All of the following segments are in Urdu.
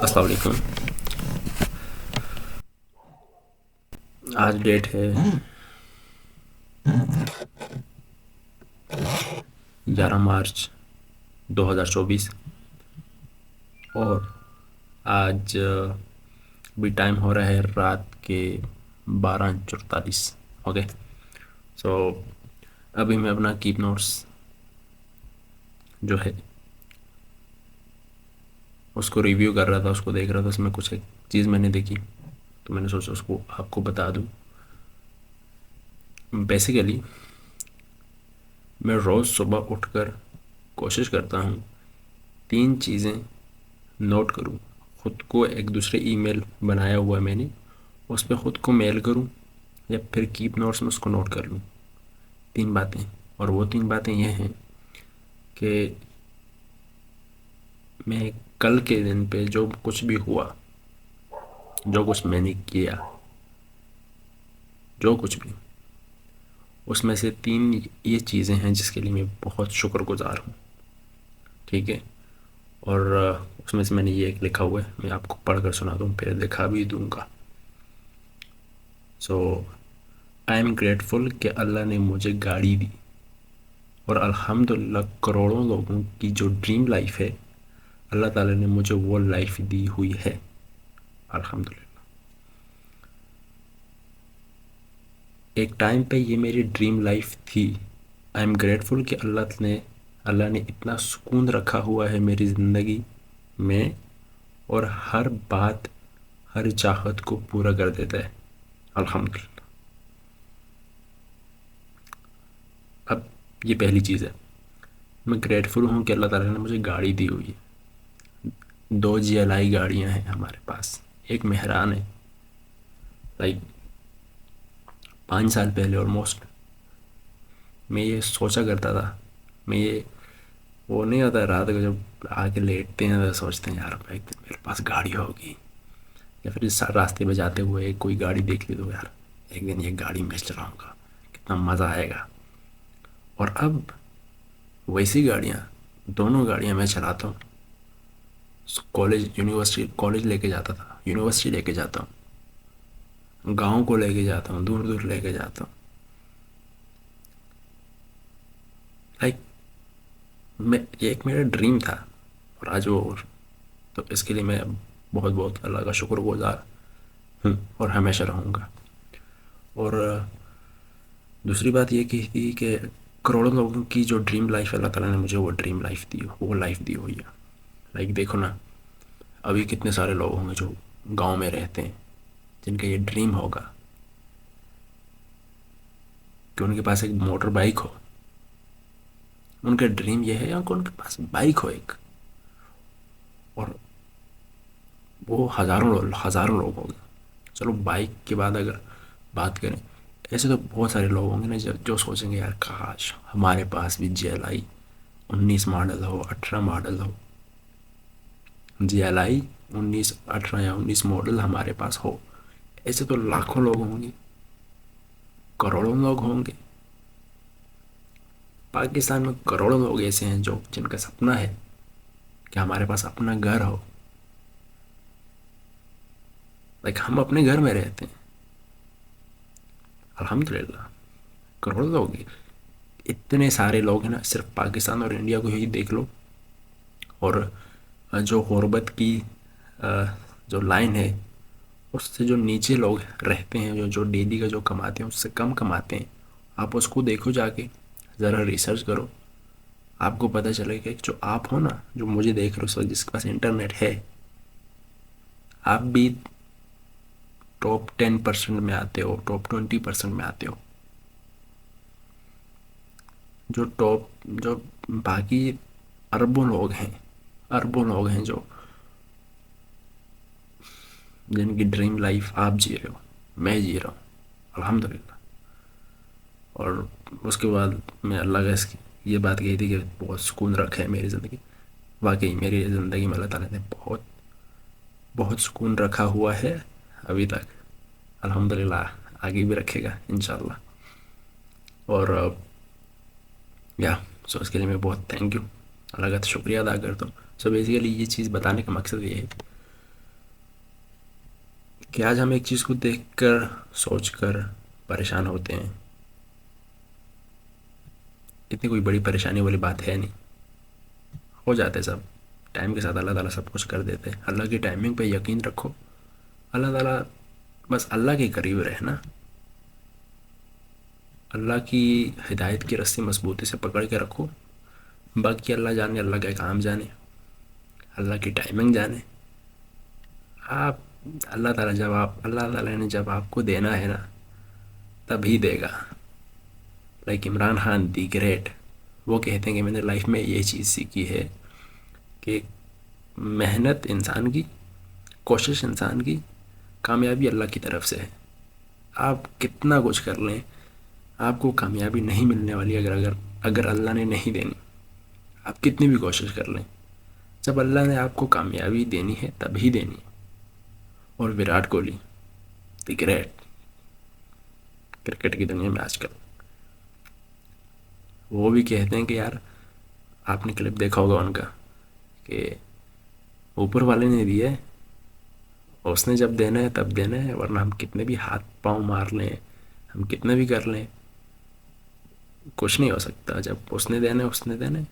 السلام علیکم. آج ڈیٹ ہے 11 مارچ 2024 اور آج بھی ٹائم ہو رہا ہے رات کے 12:44. اوکے، سو ابھی میں اپنا کیپ نوٹس جو ہے اس کو ریویو کر رہا تھا، اس کو دیکھ رہا تھا. اس میں کچھ ایک چیز میں نے دیکھی تو میں نے سوچا اس کو آپ کو بتا دوں. بیسیکلی میں روز صبح اٹھ کر کوشش کرتا ہوں 3 چیزیں نوٹ کروں. خود کو ایک دوسرے ای میل بنایا ہوا ہے میں نے، اس پہ خود کو میل کروں یا پھر کیپ نوٹس میں اس کو نوٹ کر لوں. 3 باتیں، اور وہ 3 باتیں یہ ہیں کہ میں کل کے دن پہ جو کچھ بھی ہوا، جو کچھ میں نے کیا، جو کچھ بھی، اس میں سے 3 یہ چیزیں ہیں جس کے لیے میں بہت شکر گزار ہوں. ٹھیک ہے، اور اس میں سے میں نے یہ ایک لکھا ہوا ہے، میں آپ کو پڑھ کر سنا دوں، پھر دکھا بھی دوں گا. سو آئی ایم گریٹفل کہ اللہ نے مجھے گاڑی دی، اور الحمدللہ کروڑوں لوگوں کی جو ڈریم لائف ہے اللہ تعالیٰ نے مجھے وہ لائف دی ہوئی ہے. الحمدللہ. ایک ٹائم پہ یہ میری ڈریم لائف تھی. آئی ایم گریٹفل کہ اللہ نے اتنا سکون رکھا ہوا ہے میری زندگی میں، اور ہر بات، ہر چاہت کو پورا کر دیتا ہے. الحمدللہ. اب یہ پہلی چیز ہے، میں گریٹفل ہوں کہ اللہ تعالیٰ نے مجھے گاڑی دی ہوئی ہے. 2 GLI گاڑیاں ہیں ہمارے پاس. ایک مہران ہے. لائک 5 سال پہلے آلموسٹ میں یہ سوچا کرتا تھا. میں یہ وہ نہیں ہوتا رات کو جب آ کے لیٹتے ہیں تو سوچتے ہیں یار ایک دن میرے پاس گاڑی ہوگی، یا پھر اس راستے پہ جاتے ہوئے کوئی گاڑی دیکھ لی تو یار ایک دن یہ گاڑی میں چلاؤں گا، کتنا مزہ آئے گا. اور اب ویسی گاڑیاں، دونوں گاڑیاں میں چلاتا ہوں. کالج لے کے جاتا تھا، یونیورسٹی لے کے جاتا ہوں، گاؤں کو لے کے جاتا ہوں، دور دور لے کے جاتا ہوں. لائک یہ ایک میرا ڈریم تھا، اور آج وہ، تو اس کے لیے میں بہت بہت اللہ کا شکر گزار ہوں اور ہمیشہ رہوں گا. اور دوسری بات یہ کی تھی کہ کروڑوں لوگوں کی جو ڈریم لائف ہے اللہ تعالیٰ نے مجھے وہ ڈریم لائف دی، وہ لائف دی ہوئی ہے. لائک دیکھو نا، ابھی کتنے سارے لوگ ہوں گے جو گاؤں میں رہتے ہیں جن کا یہ ڈریم ہوگا کہ ان کے پاس ایک موٹر بائک ہو. ان کا ڈریم یہ ہے یا ان کے پاس بائک ہو ایک، اور وہ ہزاروں لوگ ہوں گے. چلو بائک کے بعد اگر بات کریں، ایسے تو بہت سارے لوگ ہوں گے نا جو سوچیں گے یار کاش ہمارے پاس بھی GLI 19 ماڈل ہو، 18 ماڈل ہو. GLI 19، 18 یا 19 ماڈل ہمارے پاس ہو. ایسے تو لاکھوں لوگ ہوں گے، کروڑوں لوگ ہوں گے. پاکستان میں کروڑوں لوگ ایسے ہیں جن کا سپنا ہے کہ ہمارے پاس اپنا گھر ہو. لائک ہم اپنے گھر میں رہتے ہیں الحمدللہ. کروڑوں لوگ ہیں، اتنے سارے لوگ ہیں نا. صرف پاکستان اور انڈیا کو ہی دیکھ لو، اور جو غربت کی جو لائن ہے اس سے جو نیچے لوگ رہتے ہیں، جو ڈیلی کا جو کماتے ہیں اس سے کم کماتے ہیں، آپ اس کو دیکھو، جا کے ذرا ریسرچ کرو. آپ کو پتہ چلے کہ جو آپ ہو نا، جو مجھے دیکھ رہے ہو، جس کے پاس انٹرنیٹ ہے، آپ بھی ٹاپ 10% میں آتے ہو، ٹاپ 20% میں آتے ہو. جو باقی اربوں لوگ ہیں جن کی ڈریم لائف آپ جی رہے ہو، میں جی رہا ہوں الحمدللہ. اور اس کے بعد میں اللہ کا یہ بات کہی تھی کہ بہت سکون رکھا ہے میری زندگی. واقعی میری زندگی میں اللہ تعالیٰ نے بہت بہت سکون رکھا ہوا ہے ابھی تک. الحمدللہ آگے بھی رکھے گا انشاءاللہ. اور سو اس کے لیے میں بہت تھینک یو، اللہ کا شکریہ ادا کرتا ہوں. سو بیسیکلی یہ چیز بتانے کا مقصد یہ ہے کہ آج ہم ایک چیز کو دیکھ کر سوچ کر پریشان ہوتے ہیں. اتنی کوئی بڑی پریشانی والی بات ہے نہیں، ہو جاتا ہے سب ٹائم کے ساتھ. اللہ تعالیٰ سب کچھ کر دیتے ہیں. اللہ کی ٹائمنگ پہ یقین رکھو. اللہ تعالیٰ بس اللہ کے قریب رہنا، اللہ کی ہدایت کی رسی مضبوطی سے پکڑ کے رکھو. باقی اللہ جانے، اللہ کا کام جانے، اللہ کی ٹائمنگ جانے. آپ اللہ تعالیٰ نے جب آپ کو دینا ہے نا تبھی دے گا. Like Imran Khan the great, وہ کہتے ہیں کہ میں نے لائف میں یہ چیز سیکھی ہے کہ محنت انسان کی، کوشش انسان کی، کامیابی اللہ کی طرف سے ہے. آپ کتنا کچھ کر لیں آپ کو کامیابی نہیں ملنے والی اگر اللہ نے نہیں دینی. آپ کتنی بھی کوشش کر لیں، جب اللہ نے آپ کو کامیابی دینی ہے تبھی دینی ہے. اور Virat Kohli the great cricket کی دنیا میں آج کل، وہ بھی کہتے ہیں کہ یار آپ نے کلپ دیکھا ہوگا ان کا کہ اوپر والے نے دیا ہے، اس نے جب دینا ہے تب دینا ہے، ورنہ ہم کتنے بھی ہاتھ پاؤں مار لیں، ہم کتنے بھی کر لیں، کچھ نہیں ہو سکتا. جب اس نے دینا ہے اس نے دینا ہے.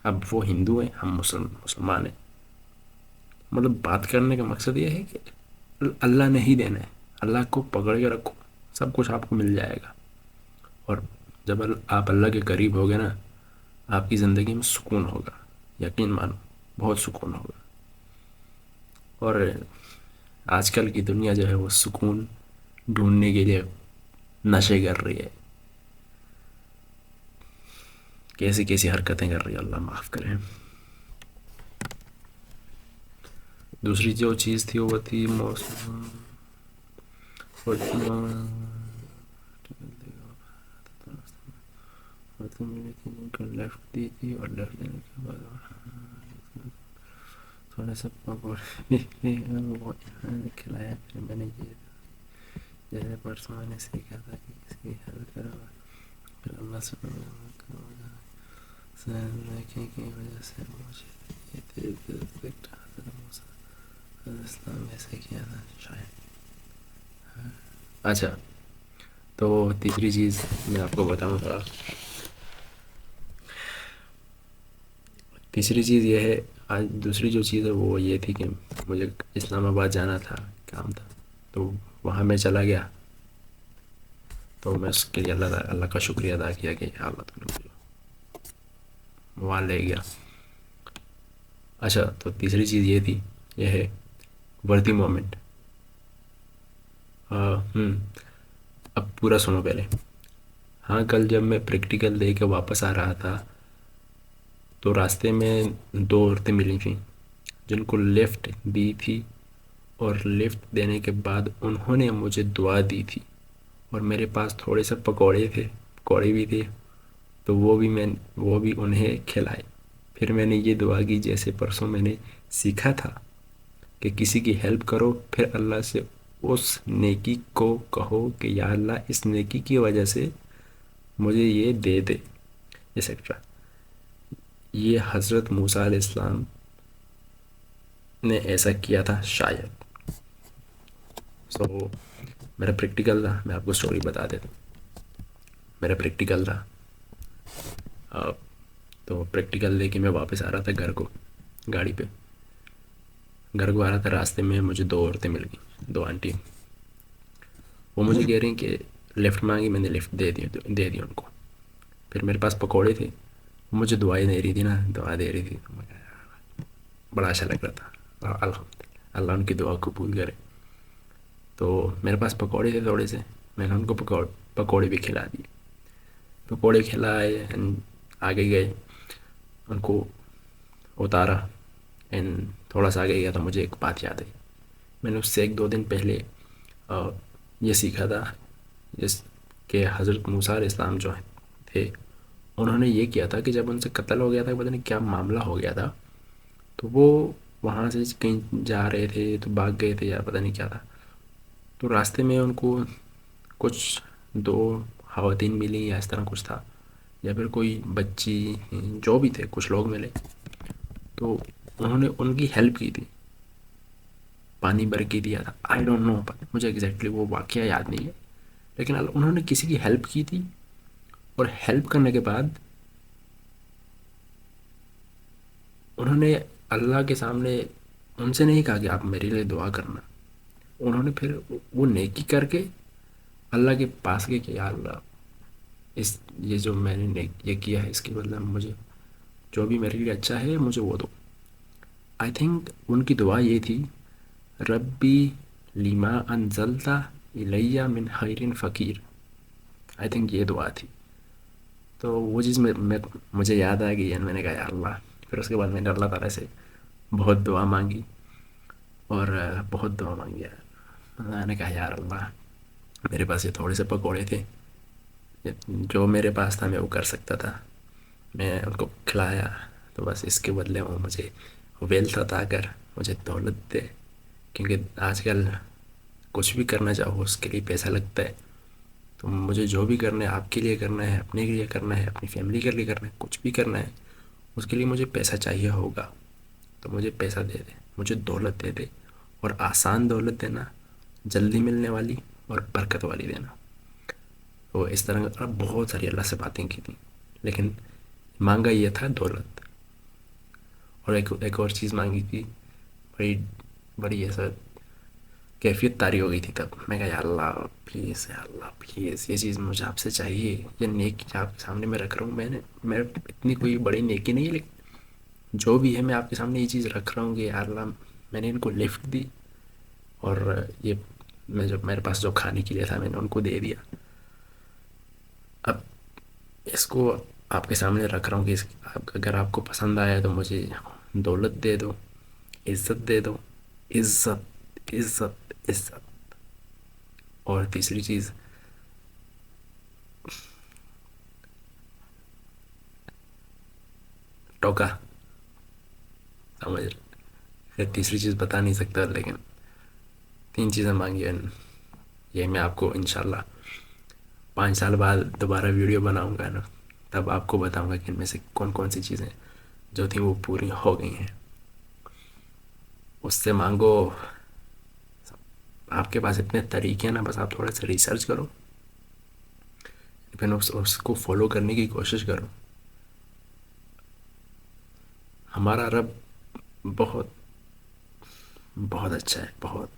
اب وہ ہندو ہیں، ہم مسلمان ہیں. مطلب بات کرنے کا مقصد یہ ہے کہ اللہ نے ہی دینا ہے. اللہ کو پکڑ کے رکھو، سب کچھ آپ کو مل جائے گا. اور جب آپ اللہ کے قریب ہوگے نا، آپ کی زندگی میں سکون ہوگا. یقین مانو بہت سکون ہوگا. اور آج کل کی دنیا جو ہے وہ سکون ڈھونڈنے کے لیے نشے کر رہی ہے، کیسی کیسی حرکتیں کر رہی ہے، اللہ معاف کرے. دوسری جو چیز تھی وہ تھی موسم. لیفٹ دی تھی اور لیفٹ دینے کے بعد تھوڑا سا پکوڑے کھلایا. پھر میں نے یہ جیسے پرسوں میں نے سیکھا تھا کہ کسی کی ہیلپ کرو، پھر اللہ سے دیکھنے کی وجہ سے مجھے اسلام ایسے کیا تھا شاید. اچھا، تو تیسری چیز میں آپ کو بتاؤں گا. تیسری چیز یہ ہے، آج دوسری جو چیز ہے وہ یہ تھی کہ مجھے اسلام آباد جانا تھا، کام تھا، تو وہاں میں چلا گیا. تو میں اس کے لیے اللہ کا شکریہ ادا کیا کہ اللہ تم نے مجھے وہاں لے گیا. اچھا، تو تیسری چیز یہ تھی، یہ ہے ورتھی مومنٹ. اب پورا سنو پہلے. ہاں، کل جب میں پریکٹیکل دے کے واپس آ رہا تھا تو راستے میں دو عورتیں ملی تھیں جن کو لفٹ دی تھی، اور لفٹ دینے کے بعد انہوں نے مجھے دعا دی تھی. اور میرے پاس تھوڑے سے پکوڑے بھی تھے، تو وہ بھی انہیں کھلائے. پھر میں نے یہ دعا کی جیسے پرسوں میں نے سیکھا تھا کہ کسی کی ہیلپ کرو، پھر اللہ سے اس نیکی کو کہو کہ یا اللہ اس نیکی کی وجہ سے مجھے یہ دے دے، ایسیکٹرا. یہ حضرت موسیٰ علیہ السلام نے ایسا کیا تھا شاید. میرا پریکٹیکل تھا، میں آپ کو سٹوری بتا دیتا ہوں. میرا پریکٹیکل تھا، تو پریکٹیکل لے کے میں واپس آ رہا تھا گھر کو، گاڑی پہ گھر کو آ رہا تھا. راستے میں مجھے دو عورتیں مل گئیں، دو آنٹی. وہ مجھے کہہ رہی ہیں کہ لفٹ مانگی، میں نے لفٹ دے دی ان کو. پھر میرے پاس پکوڑے تھے، مجھے دعائیں دے رہی تھی نا، دعا دے رہی تھی. بڑا اچھا لگ رہا تھا. الحمدللہ، اللہ ان کی دعا قبول کرے. تو میرے پاس پکوڑے تھے تھوڑے سے، میں نے ان کو پکوڑے بھی کھلا دیے. پکوڑے کھلائے، آگے گئے، ان کو اتارا. تھوڑا سا آگے گیا تو مجھے ایک بات یاد آئی. میں نے اس سے 1-2 دن پہلے یہ سیکھا تھا کہ حضرت موسیٰ علیہ السلام جو تھے، انہوں نے یہ کیا تھا کہ جب ان سے قتل ہو گیا تھا، پتہ نہیں کیا معاملہ ہو گیا تھا، تو وہ وہاں سے کہیں جا رہے تھے تو بھاگ گئے تھے یا پتہ نہیں کیا تھا. تو راستے میں ان کو کچھ 2 خواتین ملی یا اس طرح کچھ تھا، یا پھر کوئی بچی، جو بھی تھے کچھ لوگ ملے. تو انہوں نے ان کی ہیلپ کی تھی پانی بھر کے دیا تھا. آئی ڈونٹ نو, مجھے ایگزیکٹلی وہ واقعہ یاد نہیں ہے, لیکن انہوں نے کسی کی ہیلپ کی تھی, اور ہیلپ کرنے کے بعد انہوں نے اللہ کے سامنے ان سے نہیں کہا کہ آپ میرے لیے دعا کرنا, انہوں نے پھر وہ نیکی کر کے اللہ کے پاس گئے کہ یا اللہ, یہ جو میں نے یہ کیا ہے اس کے بدلے میں مجھے جو بھی میرے لیے اچھا ہے مجھے وہ دو. آئی تھنک ان کی دعا یہ تھی, ربی لما انزلتا الیہ من خیر فقیر. آئی تھنک یہ دعا تھی. تو وہ چیز مجھے یاد آ گئی, میں نے کہا یا اللہ. پھر اس کے بعد میں نے اللہ تعالیٰ سے بہت دعا مانگی, اور بہت دعا مانگی. میں نے کہا یار اللہ, میرے پاس یہ تھوڑے سے پکوڑے تھے, جو میرے پاس تھا میں وہ کر سکتا تھا, میں ان کو کھلایا, تو بس اس کے بدلے وہ مجھے ویلتھ عطا کر, مجھے دولت دے. کیونکہ آج کل کچھ بھی کرنا چاہو اس کے لیے پیسہ لگتا ہے. تو مجھے جو بھی کرنا ہے آپ کے لیے کرنا ہے, اپنے لیے کرنا ہے, اپنی فیملی کے لیے کرنا ہے, کچھ بھی کرنا ہے اس کے لیے مجھے پیسہ چاہیے ہوگا. تو مجھے پیسہ دے دے, مجھے دولت دے دے, اور آسان دولت دینا, جلدی ملنے والی اور برکت والی دینا. تو اس طرح بہت ساری اللہ سے باتیں کی تھیں, لیکن مانگا یہ تھا دولت. اور ایک اور چیز مانگی تھی, بڑی ایسا کیفیت طاری ہو گئی تھی. تب میں کہا یا اللہ پلیز, یا اللہ پلیز, یہ چیز مجھے آپ سے چاہیے. یہ نیکی آپ کے سامنے میں رکھ رہا ہوں, میں اتنی کوئی بڑی نیکی نہیں ہے, لیکن جو بھی ہے میں آپ کے سامنے یہ چیز رکھ رہا ہوں کہ یا اللہ میں نے ان کو لفٹ دی, اور یہ جب میرے پاس جو کھانے کے لیے تھا میں نے ان کو دے دیا. اب اس کو آپ کے سامنے رکھ رہا ہوں کہ اگر آپ کو پسند آیا تو مجھے دولت دے دو, عزت دے دو, عزت عزت عزت. اور تیسری چیز ٹوکا, سمجھ. تیسری چیز بتا نہیں سکتا, لیکن 3 چیزیں مانگی ہیں. یہ میں آپ کو انشاءاللہ 5 سال بعد دوبارہ ویڈیو بناؤں گا نا, تب آپ کو بتاؤں گا کہ ان میں سے کون کون سی چیزیں جو تھیں وہ پوری ہو گئی ہیں. اس سے مانگو, آپ کے پاس اتنے طریقے ہیں نا, بس آپ تھوڑا سا ریسرچ کرو, پھر اس کو فالو کرنے کی کوشش کرو. ہمارا رب بہت بہت اچھا ہے, بہت.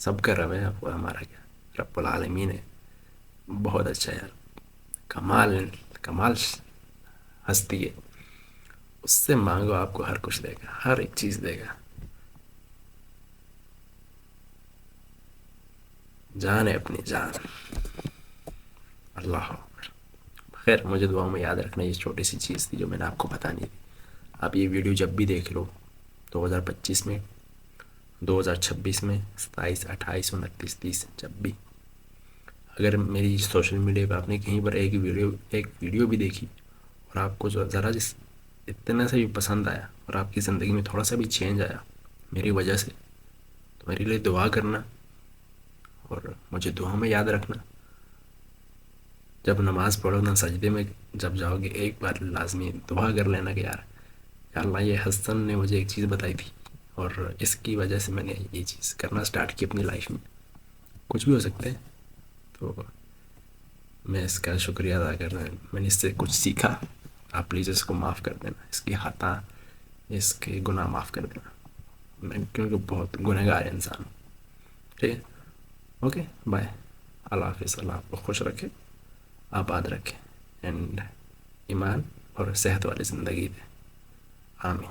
سب کا رب ہے, ہمارا کیا, رب العالمین ہے, بہت اچھا ہے یار. کمال کمال ہستی ہے. اس سے مانگو, آپ کو ہر کچھ دے گا, ہر ایک چیز دے گا. جان ہے اپنی جان. اللہ اکبر. خیر, مجھے دعاؤں میں یاد رکھنا, یہ چھوٹی سی چیز تھی جو میں نے آپ کو بتانی تھی. آپ یہ ویڈیو جب بھی دیکھ لو, 2025 میں, 2026 میں, 27, 28, 29, 30, جب بھی, اگر میری سوشل میڈیا پہ آپ نے کہیں پر ایک ویڈیو بھی دیکھی, اور آپ کو ذرا اتنا سے بھی پسند آیا, اور آپ کی زندگی میں تھوڑا سا بھی چینج آیا میری وجہ سے, تو میرے لیے دعا کرنا, اور مجھے دعا میں یاد رکھنا. جب نماز پڑھو نا, سجدے میں جب جاؤ گے, ایک بار لازمی دعا کر لینا کہ یا اللہ, یہ حسن نے مجھے ایک چیز بتائی تھی, اور اس کی وجہ سے میں نے یہ چیز کرنا سٹارٹ کی اپنی لائف میں. کچھ بھی ہو سکتا ہے, تو میں اس کا شکریہ ادا کر رہا ہوں. میں نے اس سے کچھ سیکھا, آپ پلیز اس کو معاف کر دینا, اس کی خطا, اس کے گناہ معاف کر دینا. میں کیونکہ بہت گنہگار انسان ہوں. ٹھیک ہے, اوکے, بائے, اللہ حافظ. اللہ آپ کو خوش رکھے, آباد رکھے, اینڈ ایمان اور صحت والی زندگی دے. آمین.